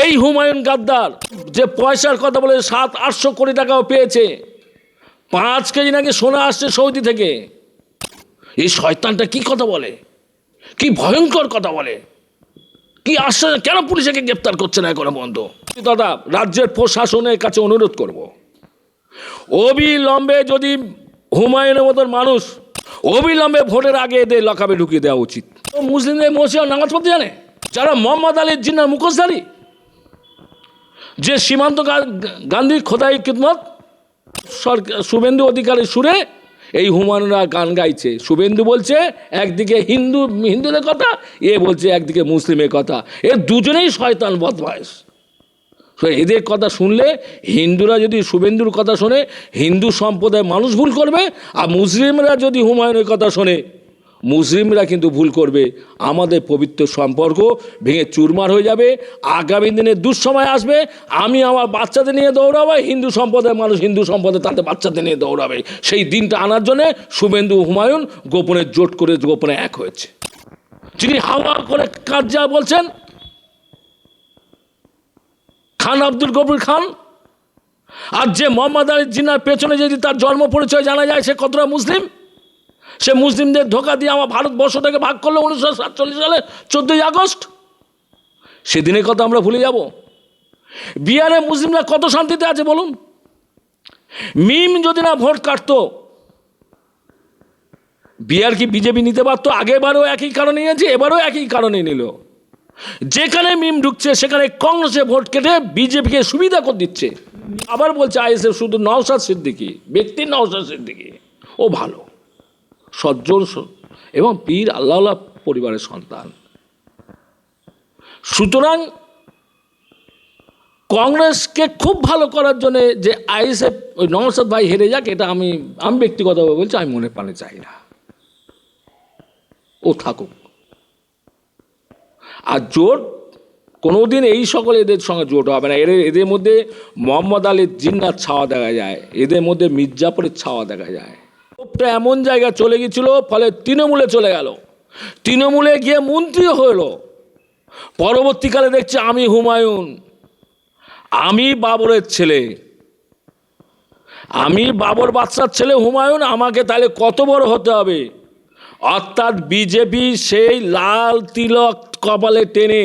এই হুমায়ুন গাদ্দার যে পয়সার কথা বলে 700-800 কোটি টাকাও পেয়েছে, 5 কেজি নাকি সোনা আসছে সৌদি থেকে। এই শয়তানটা কি কথা বলে, কি ভয়ঙ্কর কথা বলে, কি আশ্চর্য! কেন পুলিশকে গ্রেপ্তার করছে না এখনো পর্যন্ত? দাদা, রাজ্যের প্রশাসনের কাছে অনুরোধ করব, অবিলম্বে যদি হুমায়ুনের মতন মানুষ অবিলম্বে ভোটের আগে এদের লকআপে ঢুকিয়ে দেওয়া উচিত। মুসলিমদের মসজিদে নামাজ পড়তে জানে, যারা মোহাম্মদ আলীর জিন্নার মুখোশধারী, যে সীমান্ত গান্ধীর খোদাই খিদমত শুভেন্দু অধিকারীর সুরে এই হুমায়ুনরা গান গাইছে। শুভেন্দু বলছে একদিকে হিন্দুদের কথা, এ বলছে একদিকে মুসলিমের কথা। এ দুজনেই শয়তান বদমাইশ। এদের কথা শুনলে হিন্দুরা যদি শুভেন্দুর কথা শোনে, হিন্দু সম্প্রদায়ের মানুষ ভুল করবে, আর মুসলিমরা যদি হুমায়ুনের কথা শোনে, মুসলিমরা কিন্তু ভুল করবে। আমাদের পবিত্র সম্পর্ক ভেঙে চুরমার হয়ে যাবে। আগামী দিনে দুঃসময় আসবে, আমি আমার বাচ্চাদের নিয়ে দৌড়াবো, হিন্দু সম্প্রদায়ের মানুষ হিন্দু সম্প্রদায় তাদের বাচ্চাদের নিয়ে দৌড়াবে। সেই দিনটা আনার জন্যে শুভেন্দু হুমায়ুন গোপনে জোট করে গোপনে এক হয়েছে। যিনি হাওয়া করে কাজ যা বলছেন, খান আব্দুল গফুর খান, আর যে মোহাম্মদ আলী জিন্নার পেছনে যদি তার জন্ম পরিচয় জানা যায় সে কতটা মুসলিম, সে মুসলিমদের ধোঁকা দিয়ে আমার ভারতবর্ষটাকে ভাগ করলো 1947 সালে 14ই আগস্ট। সেদিনের কথা আমরা ভুলে যাব? বিহারে মুসলিমরা কত শান্তিতে আছে বলুন? মিম যদি না ভোট কাটতো, বিহার কি বিজেপি নিতে পারতো? আগেবারও একই কারণে নিয়েছে, এবারও একই কারণে নিল। যেখানে মিম ঢুকছে সেখানে কংগ্রেসে ভোট কেটে বিজেপিকে সুবিধা করে দিচ্ছে। আবার বলছে আইএসএফ শুধু নওশাদ সিদ্দিকী, ব্যক্তি নওশাদ সিদ্দিকী, ও ভালো সজ্জন এবং পীর আল্লাহ পরিবারের সন্তান। সুতরাং কংগ্রেসকে খুব ভালো করার জন্য যে আইএসএফ ওই নওশাদ ভাই হেরে যাক, এটা আমি ব্যক্তিগতভাবে বলছি, আমি মনে প্রাণে চাই না। ও থাকুক। আর জোট কোনোদিন এই সকল এদের সঙ্গে জোট হবে না। এদের মধ্যে মোহাম্মদ আলীর জিন্নার ছাওয়া দেখা যায়, এদের মধ্যে মির্জাপুরের ছাওয়া দেখা যায়। এমন জায়গায় চলে গিয়েছিল, ফলে তৃণমূলে চলে গেল, তৃণমূলে গিয়ে মন্ত্রী হলো। পরবর্তীকালে দেখছে আমি হুমায়ুন, আমি বাবরের ছেলে, আমি বাবর বাদশার ছেলে হুমায়ুন, আমাকে তাহলে কত বড় হতে হবে। অর্থাৎ বিজেপি সেই লাল তিলক কপালে টেনে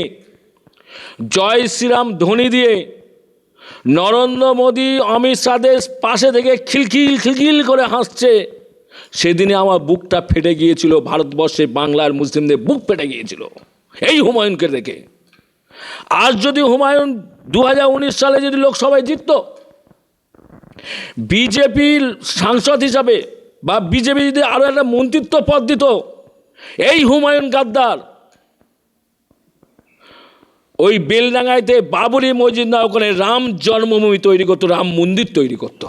জয় শ্রীরাম ধ্বনি দিয়ে নরেন্দ্র মোদী অমিত শাহের পাশে থেকে খিলখিল খিলখিল করে হাসছে। সেদিনে আমার বুকটা ফেটে গিয়েছিল, ভারতবর্ষে বাংলার মুসলিমদের বুক ফেটে গিয়েছিল এই হুমায়ুনকে দেখে। আজ যদি হুমায়ুন 2019 সালে যদি লোকসভায় জিতত, বিজেপির সাংসদ হিসাবে বা বিজেপি যদি আরও একটা মন্ত্রিত্ব পদ দিত, এই হুমায়ুন গাদ্দার ওই বেলডাঙ্গাইতে বাবরি মসজিদ না, ওখানে রাম জন্মভূমি তৈরি করতো, রাম মন্দির তৈরি করতো।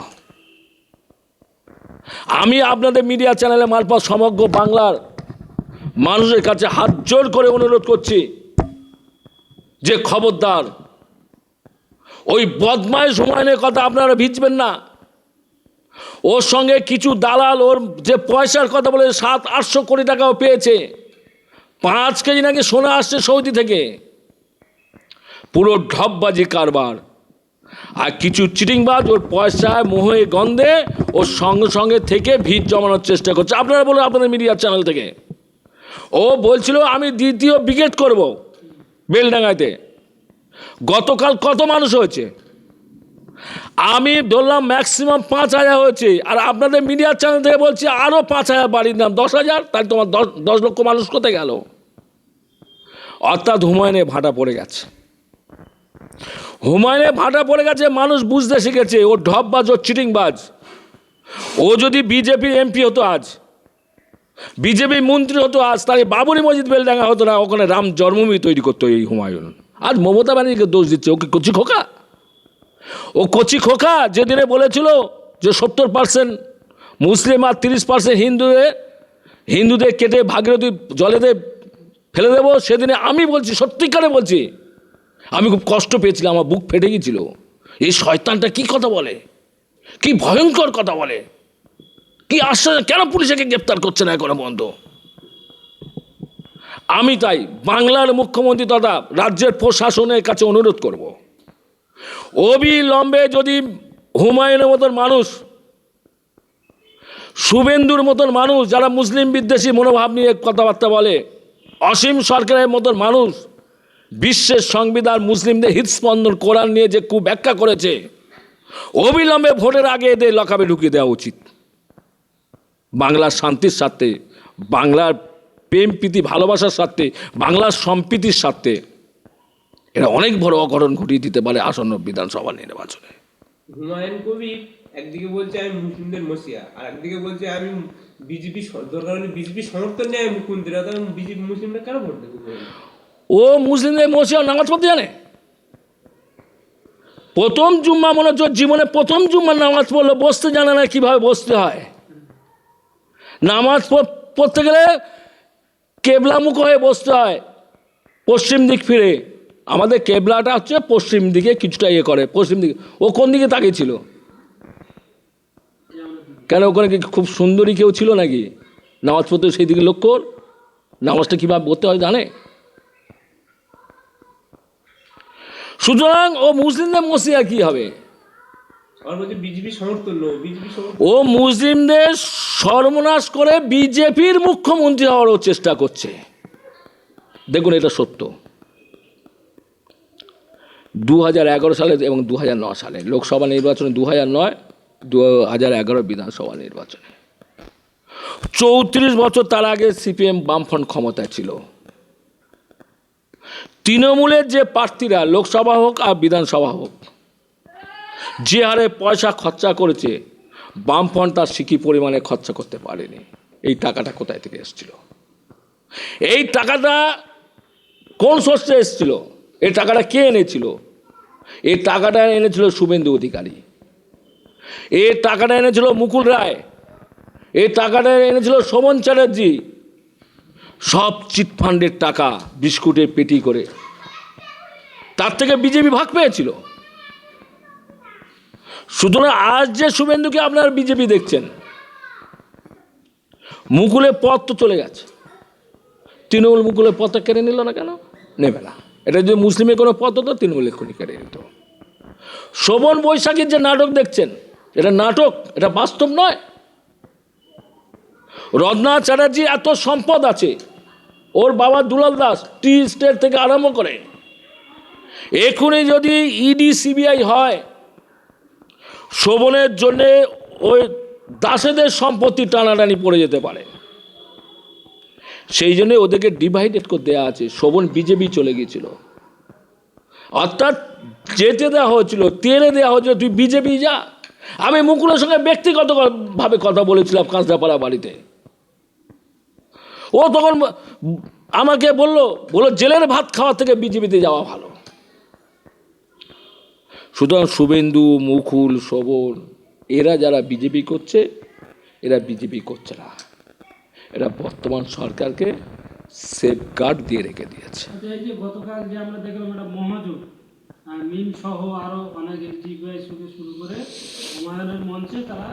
আমি আপনাদের মিডিয়া চ্যানেলে মারফত সমগ্র বাংলার মানুষের কাছে হাত জোর করে অনুরোধ করছি যে খবরদার ওই বদমাইশ হুমায়ুনের কথা আপনারা ভিজবেন না। ওর সঙ্গে কিছু দালাল ওর যে পয়সার কথা বলে 700-800 কোটি টাকাও পেয়েছে, 5 কেজি নাকি সোনা আসছে সৌদি থেকে। পুরো ঢপবাজি কারবার। আর কিছু চিটিংবাজ ওর পয়সায় মোহে গন্ধে ওর সঙ্গে সঙ্গে থেকে ভিড় জমানোর চেষ্টা করছে। আপনারা বলুন আপনাদের মিডিয়া চ্যানেল থেকে, ও বলছিল আমি দ্বিতীয় ব্রিগেড করব বেলডাঙ্গাইতে। গতকাল কত মানুষ হয়েছে? আমি ধরলাম ম্যাক্সিমাম 5,000 হয়েছে, আর আপনাদের মিডিয়া চ্যানেল থেকে বলছি আরও 5,000 বাড়ির নাম 10,000, তাই তোমার 10 লক্ষ মানুষ কোথায় গেল? অর্থাৎ হুমায়ুনে ভাটা পড়ে গেছে, হুমায়ুনে ভাটা পড়ে গেছে। মানুষ বুঝতে শিখেছে ও ঢপবাজ, ও চিটিংবাজ। ও যদি বিজেপির এমপি হতো আজ, বিজেপি মন্ত্রী হতো আজ, তাহলে বাবরি মসজিদ বেলডাঙ্গা হতো না, ওখানে রাম জন্মভূমি তৈরি করতো এই হুমায়ুন। আজ মমতা ব্যানার্জিকে দোষ দিচ্ছে, ওকে কচি খোকা। ও কচি খোকা যেদিনে বলেছিল যে 70% মুসলিম আর 30% হিন্দুদের কেটে ভাগীরথী জলেতে ফেলে দেবো, সেদিনে আমি বলছি, সত্যিকারে বলছি, আমি খুব কষ্ট পেয়েছিলাম, আমার বুক ফেটে গিয়েছিল। এই শয়তানটা কি কথা বলে, কি ভয়ঙ্কর কথা বলে, কি আশ্চর্য! কেন পুলিশকে গ্রেপ্তার করছে না এখনো পর্যন্ত? আমি তাই বাংলার মুখ্যমন্ত্রী তথা রাজ্যের প্রশাসনের কাছে অনুরোধ করব, অবিলম্বে যদি হুমায়ুনের মতন মানুষ, শুভেন্দুর মতন মানুষ যারা মুসলিম বিদ্বেষী মনোভাব নিয়ে কথাবার্তা বলে, অসীম সরকারের মতন মানুষ বিশ্বের সংবিধান, মুসলিমদের হৃদস্পন্দন, কোরআন নিয়ে যে কুব্যাখ্যা করেছে, অবিলম্বে ভোটের আগে এদের লকআপে ঢুকিয়ে দেওয়া উচিত। বাংলার শান্তির স্বার্থে, বাংলার প্রেম প্রীতি ভালোবাসার স্বার্থে, বাংলার সম্প্রীতির স্বার্থে এরা অনেক বড় অঘটন ঘটিয়ে দিতে পারে আসন্ন বিধানসভা নির্বাচনে। হুমায়ুন কবির একদিকে বলছে আমি মুসলিমদের মসিয়া, আর একদিকে বলছে আমি বিজেপি দরকার হলে বিজেপি সমর্থন নেয় মুখ্যমন্ত্রী, বিজেপি মুসলিমরা কেন ভোট দেবে? ও মুসলিমদের মসিয়া নামাজ পড়তে জানে? প্রথম জুম্মা মনে হচ্ছে জীবনে প্রথম জুম্মার নামাজ পড়লে বসতে জানে না কিভাবে বসতে হয়। নামাজ পড়তে গেলে কেবলামুখ হয়ে বসতে হয়, পশ্চিম দিক ফিরে। আমাদের কেবলাটা হচ্ছে পশ্চিম দিকে, কিছুটা ইয়ে করে পশ্চিম দিকে। ও কোন দিকে তাকিয়েছিল? কেন ওখানে কি খুব সুন্দরী কেউ ছিল নাকি নামাজ পড়তে সেই দিকে লক্ষ্য কর? নামাজটা কীভাবে পড়তে হয় জানে? সুতরাং ও মুসলিমদের মসিয়া কি হবে? ও মুসলিমদের সর্বনাশ করে বিজেপির মুখ্যমন্ত্রী হওয়ারও চেষ্টা করছে। দেখুন, এটা সত্য। 2011 সালে এবং 2009 সালে লোকসভা নির্বাচনে, 2009, 2011 বিধানসভা নির্বাচনে 34 বছর তার আগে সিপিএম বামফ্রন্ট ক্ষমতায় ছিল। তৃণমূলের যে প্রার্থীরা লোকসভা হোক আর বিধানসভা হোক, যে হারে পয়সা খরচা করেছে, বামফ্রন্ট তার সিকি পরিমাণে খরচা করতে পারেনি। এই টাকাটা কোথায় থেকে এসেছিল? এই টাকাটা কোন সোর্সে এসেছিল? এই টাকাটা কে এনেছিল? এই টাকাটা এনেছিল শুভেন্দু অধিকারী, এই টাকাটা এনেছিল মুকুল রায়, এই টাকাটা এনেছিল শোভন চ্যাটার্জি। সব চিটফান্ডের টাকা বিস্কুটের পেটি করে তার থেকে বিজেপি ভাগ পেয়েছিল। সুতরাং আজ যে শুভেন্দুকে আপনারা বিজেপি দেখছেন, মুকুলের পথ তো চলে গেছে। তৃণমূল মুকুলের পথটা কেড়ে নিল না কেন? নেবে না। এটা যদি মুসলিমের কোনো পথ হতো তৃণমূল এক্ষুনি কেড়ে নিত। শোভন বৈশাখীর যে নাটক দেখছেন, এটা নাটক, এটা বাস্তব নয়। রত্না চ্যাটার্জি এত সম্পদ আছে, ওর বাবা দুলাল দাস টি স্টেট থেকে আরম্ভ করে, এখনই যদি ইডি সিবিআই হয়, শোভনের জন্যে ওই দাসেদের সম্পত্তি টানাটানি পড়ে যেতে পারে। সেই জন্যে ওদেরকে ডিভাইডেড করে দেওয়া আছে। শোভন বিজেপি চলে গিয়েছিল, অর্থাৎ যেতে দেওয়া হয়েছিল, তেড়ে দেওয়া হয়েছিল, তুই বিজেপি যা। আমি মুকুলের সঙ্গে ব্যক্তিগতভাবে কথা বলেছিলাম কাঁচরাপাড়া বাড়িতে। ও তখন আমাকে বললো জেলের ভাত খাওয়া থেকে বিজেপিতে যাওয়া ভালো। সুতরাং শুভেন্দু, মুকুল, শোভন এরা যারা বিজেপি করছে, এরা বিজেপি করছে না, এরা বর্তমান সরকারকে সেফগার্ড দিয়ে রেখে দিয়েছে। গতকাল যে আমরা দেখলাম একটা মহাজোট, মিম সহ আরো অনেক এসডিপিআই থেকে শুরু করে হুমায়ুনের মঞ্চে তারা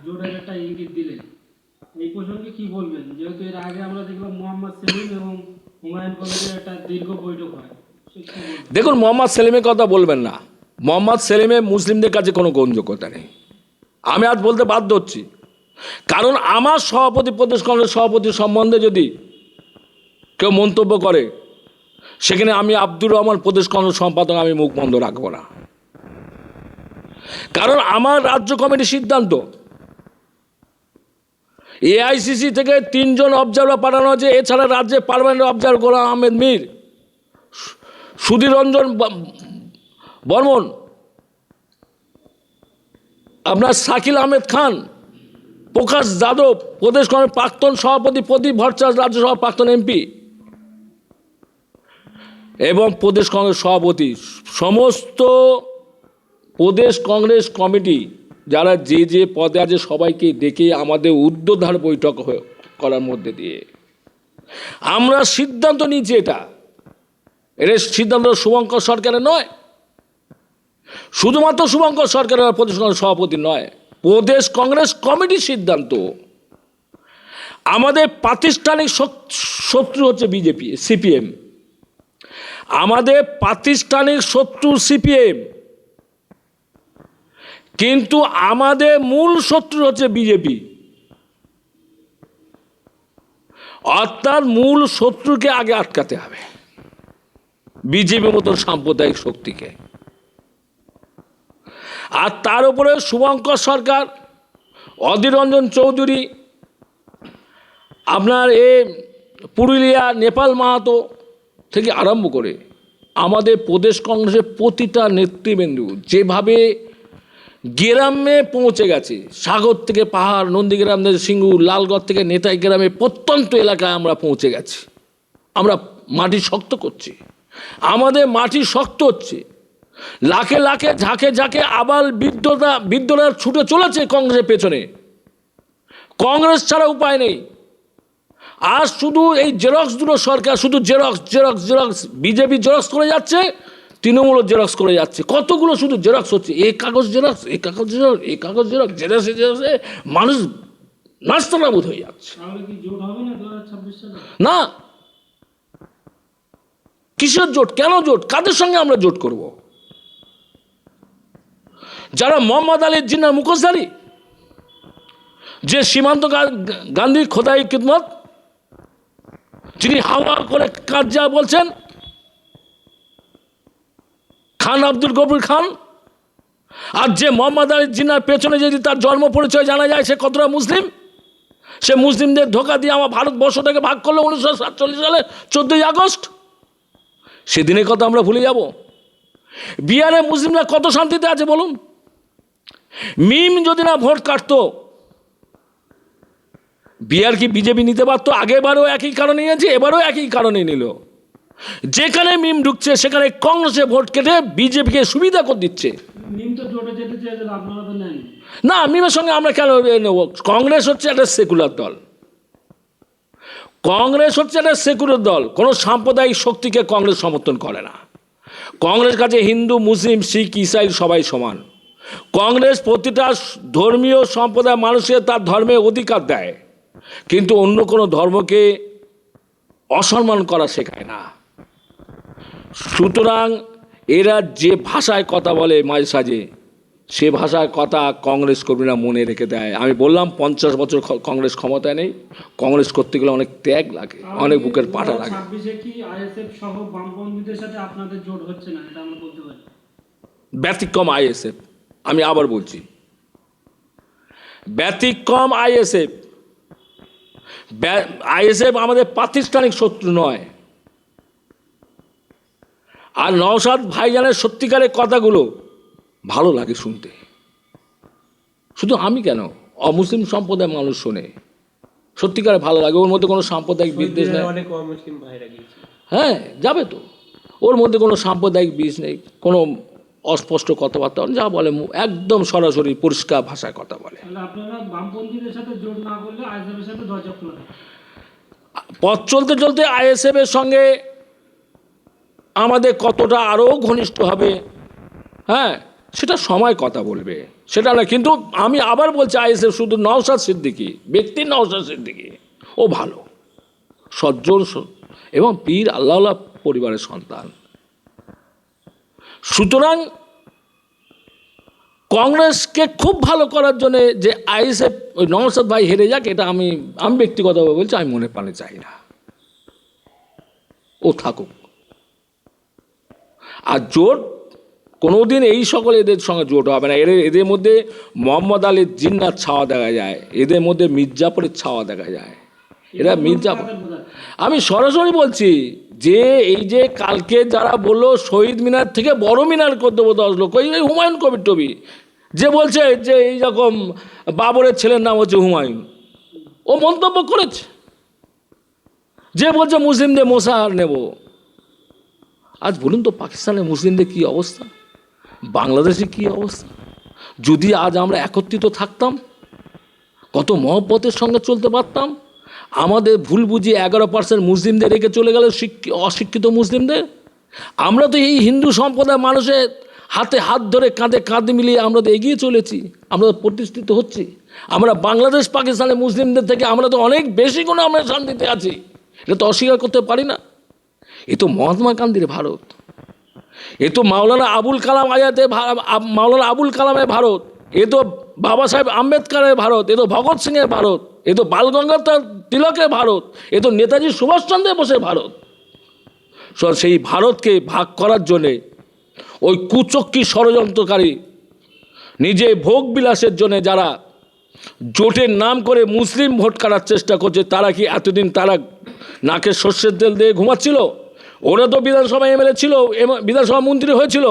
জোটের একটা ইঙ্গিত দিলেন। এই প্রসঙ্গে কি বলবেন? যেহেতু এর আগে আমরা দেখলাম মোহাম্মদ সেলিম এবং হুমায়ুন কবিরের একটা দীর্ঘ বৈঠক হয়। দেখুন, মোহাম্মদ সেলিমের কথা বলবেন না। মোহাম্মদ সেলিমের মুসলিমদের কাছে কোনো গ্রহণযোগ্যতা নেই। আমি আজ বলতে বাধ্য হচ্ছি, কারণ আমার সভাপতি, প্রদেশ কংগ্রেস সভাপতি সম্বন্ধে যদি কেউ মন্তব্য করে, সেখানে আমি আব্দুর রহমান প্রদেশ কংগ্রেস সম্পাদক, আমি মুখ বন্ধ রাখবো না। কারণ আমার রাজ্য কমিটির সিদ্ধান্ত, এআইসিসি থেকে 3 জন অবজারভার পাঠানো হয়েছে। এছাড়া রাজ্যে পার্মানেন্ট অবজারভার গোলাম আহমেদ মীর, সুধীর রঞ্জন বর্মন, আপনার শাকিল আহমেদ খান, প্রকাশ যাদব, প্রদেশ কংগ্রেস প্রাক্তন সভাপতি প্রদীপ ভট্টাচার্য, রাজ্যসভা প্রাক্তন এমপি, এবং প্রদেশ কংগ্রেস সভাপতি, সমস্ত প্রদেশ কংগ্রেস কমিটি যারা যে যে পদে আছে সবাইকে ডেকে আমাদের ঊর্ধ্বধার বৈঠক করার মধ্যে দিয়ে আমরা সিদ্ধান্ত নিয়েছি। এর সিদ্ধান্ত শুভঙ্কর সরকারের নয়, শুধুমাত্র শুভঙ্কর সরকারের প্রদেশ কংগ্রেস সভাপতি নয়, প্রদেশ কংগ্রেস কমিটির সিদ্ধান্ত। আমাদের প্রাতিষ্ঠানিক শত্রু হচ্ছে বিজেপি, সিপিএম। আমাদের প্রাতিষ্ঠানিক শত্রু সিপিএম, কিন্তু আমাদের মূল শত্রু হচ্ছে বিজেপি। অর্থাৎ মূল শত্রুকে আগে আটকাতে হবে, বিজেপির মতো সাম্প্রদায়িক শক্তিকে। আর তার উপরে শুভঙ্কর সরকার, অধীর রঞ্জন চৌধুরী, আপনার পুরুলিয়া নেপাল মাহাতো থেকে আরম্ভ করে আমাদের প্রদেশ কংগ্রেসের প্রতিটা নেতৃবৃন্দ যেভাবে গ্রামে পৌঁছে গেছে, সাগর থেকে পাহাড়, নন্দীগ্রাম থেকে সিঙ্গুর, লালগড় থেকে নেতাই গ্রামে প্রত্যন্ত এলাকায় আমরা পৌঁছে গেছি। আমরা মাটি শক্ত করছি, আমাদের মাটি শক্ত হচ্ছে। লাখে লাখে ঝাঁকে ঝাঁকে আবার বিদ্যুৎরা ছুটে চলেছে কংগ্রেসের পেছনে। কংগ্রেস ছাড়া উপায় নেই। আর শুধু এই জেরক্স দুটো সরকার, শুধু xerox xerox xerox, BJP xerox করে যাচ্ছে, তৃণমূলও জেরক্স করে যাচ্ছে। কতগুলো শুধু জেরক্স হচ্ছে, এই কাগজ জেরক্স, এই কাগজ জেরক্স, এই কাগজ জেরক্স, জেরক্সে জেরক্সে মানুষ নাস্তানাবুদ হয়ে যাচ্ছে। তাহলে কি জোট হবে না 2026 সালে? না, কিসের জোট? কেন জোট? কাদের সঙ্গে আমরা জোট করব? যারা মোহাম্মদ আলীর জিন্নার মুখোশধারী, যে সীমান্ত গান্ধীর খোদাই খিদমত, যিনি হাওয়া করে কাজ যা বলছেন, খান আব্দুল গফুর খান। আর যে মোহাম্মদ আলী জিন্নার পেছনে যদি তার জন্ম পরিচয় জানা যায় সে কতটা মুসলিম, সে মুসলিমদের ধোঁকা দিয়ে আমার ভারতবর্ষটাকে ভাগ করলো 1947 সালে 14ই আগস্ট। সেদিনের কথা আমরা ভুলে যাব? বিহারে মুসলিমরা কত শান্তিতে আছে বলুন? মিম যদি না ভোট কাটতো, বিহার কি বিজেপি নিতে পারতো? আগেবারও একই কারণে নিয়েছে, এবারও একই কারণে নিল। যেখানে মিম ঢুকছে সেখানে কংগ্রেসে ভোট কেটে বিজেপিকে সুবিধা করে দিচ্ছে। মিম তো জোটে যেতে চেয়েছিল, আপনারা তো নেন না। মিমের সঙ্গে আমরা কেন নেব? কংগ্রেস হচ্ছে একটা সেকুলার দল, কংগ্রেস হচ্ছে একটা সেকুলার দল। কোনো সাম্প্রদায়িক শক্তিকে কংগ্রেস সমর্থন করে না। কংগ্রেস কাছে হিন্দু, মুসলিম, শিখ, ইসাই সবাই সমান। কংগ্রেস প্রতিটা ধর্মীয় সম্প্রদায় মানুষের তার ধর্মের অধিকার দেয়, কিন্তু অন্য কোনো ধর্মকে অসম্মান করা শেখায় না। সুতরাং এরা যে ভাষায় কথা বলে মাঝে সাঝে, সে ভাষার কথা কংগ্রেস কর্মীরা মনে রেখে দেয়। আমি বললাম 50 বছর কংগ্রেস ক্ষমতায় নেই। কংগ্রেস করতে গেলে অনেক ত্যাগ লাগে, অনেক বুকের পাটা লাগে। 2026 কি আইএসএফ সহ বামপন্থীদের সাথে আপনাদের জোট হচ্ছে না, এটা আমরা বলতে পারি? ব্যতিক্রম আইএসএফ, আমি আবার বলছি, ব্যতিক্রম আইএসএফ। আইএসএফ আমাদের প্রাতিষ্ঠানিক শত্রু নয়। আর নওশাদ ভাইজানের সত্যিকারের কথাগুলো ভালো লাগে শুনতে। শুধু আমি কেন, অমুসলিম সম্প্রদায়ের মানুষ শোনে, সত্যিকারে ভালো লাগে। ওর মধ্যে কোনো সাম্প্রদায়িক বিদ্বেষ নেই। অনেক অমুসলিম ভাইরা গিয়েছে। হ্যাঁ, যাবে তো। ওর মধ্যে কোনো সাম্প্রদায়িক বীজ নেই, কোনো অস্পষ্ট কথাবার্তা, যা বলে একদম সরাসরি পরিষ্কার ভাষায় কথা বলে। তাহলে আপনারা বামপন্থীদের সাথে জোট না করলে আইএসএফের সাথে দরজা খোলা? পথ চলতে চলতে আইএসএফের সঙ্গে আমাদের কতটা আরও ঘনিষ্ঠ হবে, হ্যাঁ, সেটা সময় কথা বলবে, সেটা না। কিন্তু আমি আবার বলছি, আইএসএফ শুধু নওশাদ সিদ্দিকী, ব্যক্তি নওশাদ সিদ্দিকী, ও ভালো, সজ্জন এবং পীর আল্লাহ পরিবারের সন্তান। সুতরাং কংগ্রেসকে খুব ভালো করার জন্যে যে আইএসএফ ওই নওশাদ ভাই হেরে যাক, এটা আমি ব্যক্তিগতভাবে বলছি, আমি মনে প্রাণে চাই না। ও থাকুক। আর জোট কোনোদিন এই সকল এদের সঙ্গে জোট হবে না। এদের মধ্যে মোহাম্মদ আলীর জিন্নার ছাওয়া দেখা যায়, এদের মধ্যে মির্জাপুরের ছাওয়া দেখা যায়। এরা মির্জাপুর, আমি সরাসরি বলছি যে এই যে কালকে যারা বললো শহীদ মিনার থেকে বড় মিনার করে দেবো 10 লক্ষ, এই হুমায়ুন কবির টবি যে বলছে যে এই রকম বাবরের ছেলের নাম হচ্ছে হুমায়ুন, ও মন্তব্য করেছে। যে বলছে মুসলিমদের মোসাহার নেব। আজ বলুন তো পাকিস্তানের মুসলিমদের কী অবস্থা, বাংলাদেশে কী অবস্থা? যদি আজ আমরা একত্রিত থাকতাম, কত মহব্বতের সঙ্গে চলতে পারতাম। আমাদের ভুল বুঝিয়ে 11% মুসলিমদের রেখে চলে গেল অশিক্ষিত মুসলিমদের। আমরা তো এই হিন্দু সম্প্রদায়ের মানুষের হাতে হাত ধরে, কাঁধে কাঁধ মিলিয়ে আমরা তো এগিয়ে চলেছি, আমরা তো প্রতিষ্ঠিত হচ্ছি। আমরা বাংলাদেশ পাকিস্তানের মুসলিমদের থেকে আমরা তো অনেক বেশি গুণে আমরা শান্তিতে আছি, এটা তো অস্বীকার করতে পারি না। এ তো মহাত্মা গান্ধীর ভারত, এ তো মাওলানা আবুল কালাম আজাদের মাওলানা আবুল কালামের ভারত, এ তো বাবা সাহেব আম্বেদকরের ভারত, এ তো ভগৎ সিংয়ের ভারত, এ তো বালগঙ্গাধর তিলকের ভারত, এ তো নেতাজি সুভাষচন্দ্র বোসের ভারত। সেই ভারতকে ভাগ করার জন্যে ওই কুচক্রী ষড়যন্ত্রকারী নিজে ভোগ বিলাসের জন্য যারা জোটের নাম করে মুসলিম ভোট কাটার চেষ্টা করছে, তারা কি এতদিন তারা নাকে সর্ষের তেল দিয়ে ঘুমাচ্ছিল? ওরা তো বিধানসভা এমএলএ ছিল, বিধানসভা মন্ত্রী হয়েছিল,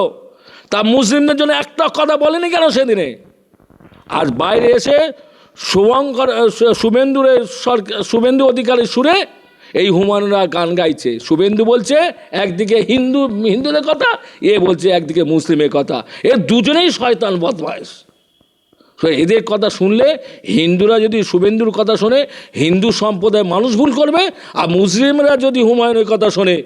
তা মুসলিমদের জন্য একটা কথা বলেনি কেন সেদিনে? আজ বাইরে এসে শুভেন্দু অধিকারী সুরে এই হুমায়ুনরা গান গাইছে। শুভেন্দু বলছে একদিকে হিন্দুদের কথা, এ বলছে একদিকে মুসলিমের কথা। এ দুজনেই শয়তান বদমাইশ। এদের কথা শুনলে হিন্দুরা যদি শুভেন্দুর কথা শোনে হিন্দু সম্প্রদায়ের মানুষ ভুল করবে, আর মুসলিমরা যদি হুমায়ুনের কথা শোনে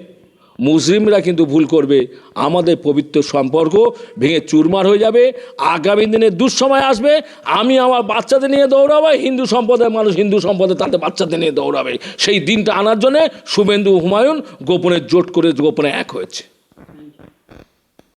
মুসলিমরা কিন্তু ভুল করবে। আমাদের পবিত্র সম্পর্ক ভেঙে চুরমার হয়ে যাবে। আগামী দিনে দুঃসময় আসবে, আমি আমার বাচ্চাদের নিয়ে দৌড়াবো, হিন্দু সম্প্রদায়ের মানুষ হিন্দু সম্প্রদায় তাদের বাচ্চাদের নিয়ে দৌড়াবে। সেই দিনটা আনার জন্যে শুভেন্দু হুমায়ুন গোপনে জোট করে গোপনে এক হয়েছে।